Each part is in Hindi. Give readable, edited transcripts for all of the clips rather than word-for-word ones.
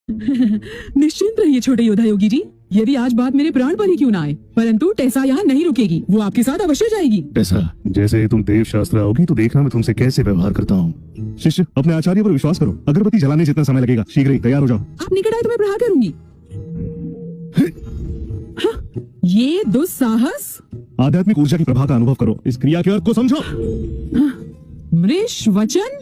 निश्चिंत रहिए छोटे योद्धा योगी जी, यदि आज बात मेरे प्राण पर ही क्यों ना आए, परंतु टेसा यहाँ नहीं रुकेगी, वो आपके साथ अवश्य जाएगी। टेसा, जैसे तुम देव शास्त्र आओगी तो देखना मैं तुमसे कैसे व्यवहार करता हूँ। शिष्य, अपने आचार्य पर विश्वास करो, अगरबत्ती जलाने जितना समय लगेगा, शीघ्र ही तैयार हो जाओ। आप निकट आए तो मैं प्रहार करूंगी। हाँ, ये दुस्साहस। आध्यात्मिक ऊर्जा की प्रभा का अनुभव करो, इस क्रिया के अर्थ को समझो। मृष वचन,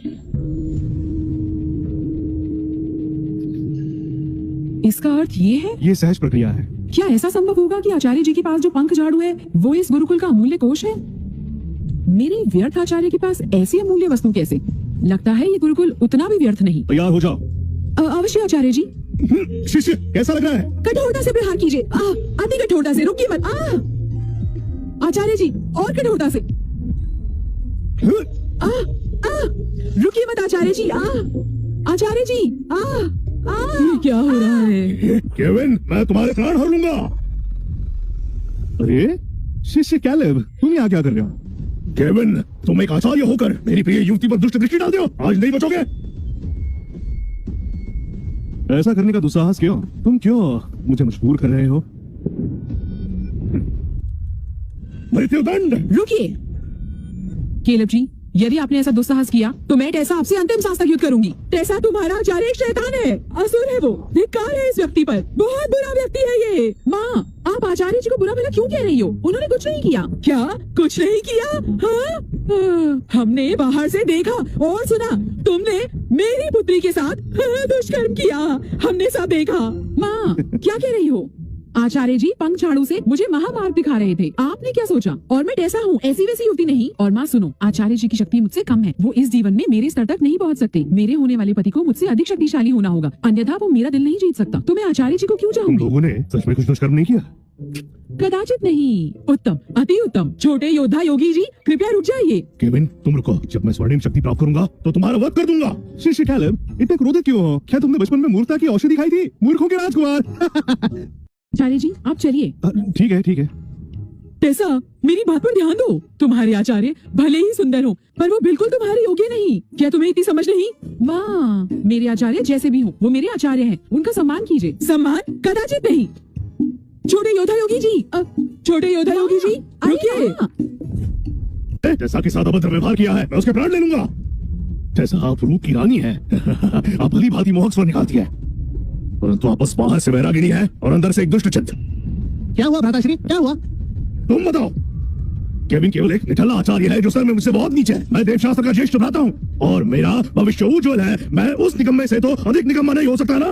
इसका अर्थ ये है? ये सहज प्रक्रिया है। क्या ऐसा संभव होगा कि आचार्य जी के पास जो पंख झाड़ू है वो इस गुरुकुल का अमूल्य कोष है? मेरे व्यर्थ आचार्य के पास ऐसी अमूल्य वस्तु कैसे? लगता है ये गुरुकुल उतना भी व्यर्थ नहीं। तैयार हो जाओ। अवश्य आचार्य जी। शिष्य, कैसा लग रहा है? कठोरता से प्रहार कीजिए, अति कठोरता से, रुकिए मत। आचार्य जी, और कठोरता से। रुकिए मत आचार्य जी। आचार्य जी, ये क्या हो रहा है? केविन, मैं तुम्हारे प्राण हर लूंगा। अरे शिष्य कैलेब, तुम यहाँ क्या कर रहे हो? केविन, तुम एक आचार्य होकर मेरी प्रिय युवती पर दुष्ट दृष्टि डाल दो, आज नहीं बचोगे। ऐसा करने का दुस्साहस क्यों? तुम क्यों मुझे मजबूर कर रहे हो? मृत्युदंड। रुकिए केलेब जी, यदि आपने ऐसा दुस्साहस किया तो मैं टेसा आपसे अंतिम सांस तक युद्ध करूंगी। टेसा तुम्हारा आचार्य एक शैतान है, असुर है, वो धिक्कार है इस व्यक्ति पर, बहुत बुरा व्यक्ति है ये। माँ, आप आचार्य जी को बुरा भला क्यों कह रही हो? उन्होंने कुछ नहीं किया। क्या कुछ नहीं किया? हाँ, हमने बाहर से देखा और सुना, तुमने मेरी पुत्री के साथ दुष्कर्म किया, हमने सब देखा। माँ, क्या कह रही हो? आचार्य जी पंख झाड़ू से मुझे महामार्ग दिखा रहे थे, आपने क्या सोचा? और मैं ऐसा हूँ, ऐसी वैसी युवती नहीं। और माँ सुनो, आचार्य जी की शक्ति मुझसे कम है, वो इस जीवन में मेरे स्तर तक नहीं पहुँच सकते। मेरे होने वाले पति को मुझसे अधिक शक्तिशाली होना होगा, अन्यथा वो मेरा दिल नहीं जीत सकता। तो मैं आचार्य जी को क्यों तुम चाहूंगी? लोगों ने सच में कुछ दुष्कर्म नहीं किया? कदाचित नहीं। उत्तम, अति उत्तम। छोटे योद्धा योगी जी, कृपया रुक जाइए। केविन, तुम रुको, जब मैं स्वर्णिम शक्ति प्राप्त करूंगा तो तुम्हारा वध कर दूंगा। शिष्य कैलेब, इतने क्रोधित क्यों हो? क्या तुमने बचपन में मूर्खता की औषधि खाई थी? मूर्खों के राजकुमार। आचार्य जी, आप चलिए। ठीक है, ठीक है। टेसा, मेरी बात पर ध्यान दो। तुम्हारे आचार्य भले ही सुंदर हो, पर वो बिल्कुल तुम्हारे योग्य नहीं। क्या तुम्हें इतनी समझ नहीं? माँ, मेरे आचार्य जैसे भी हो, वो मेरे आचार्य हैं, उनका सम्मान कीजिए। सम्मान? कदाचित नहीं। छोटे योद्धा योगी जी, छोटे योद्धा योगी जी, रुकिए। टेसा के साथ अभद्र व्यवहार किया है, मैं उसके प्राण ले लूंगा। टेसा, आप रूप की रानी है। आप भली भांति मोहक स्वर निकालती है, परंतु आपस बाहर से वैरागिनी है और अंदर से एक दुष्ट चित्त। क्या हुआ भ्राताश्री, क्या हुआ? तुम बताओ। केविन केवल एक निठल्ला आचार्य है जो सर में मुझसे बहुत नीचे है। मैं देवशास्त्र का ज्येष्ठ भ्राता हूँ और मेरा भविष्य उज्ज्वल है। मैं उस निकम्मे से तो अधिक निकम्मा नहीं हो सकता ना।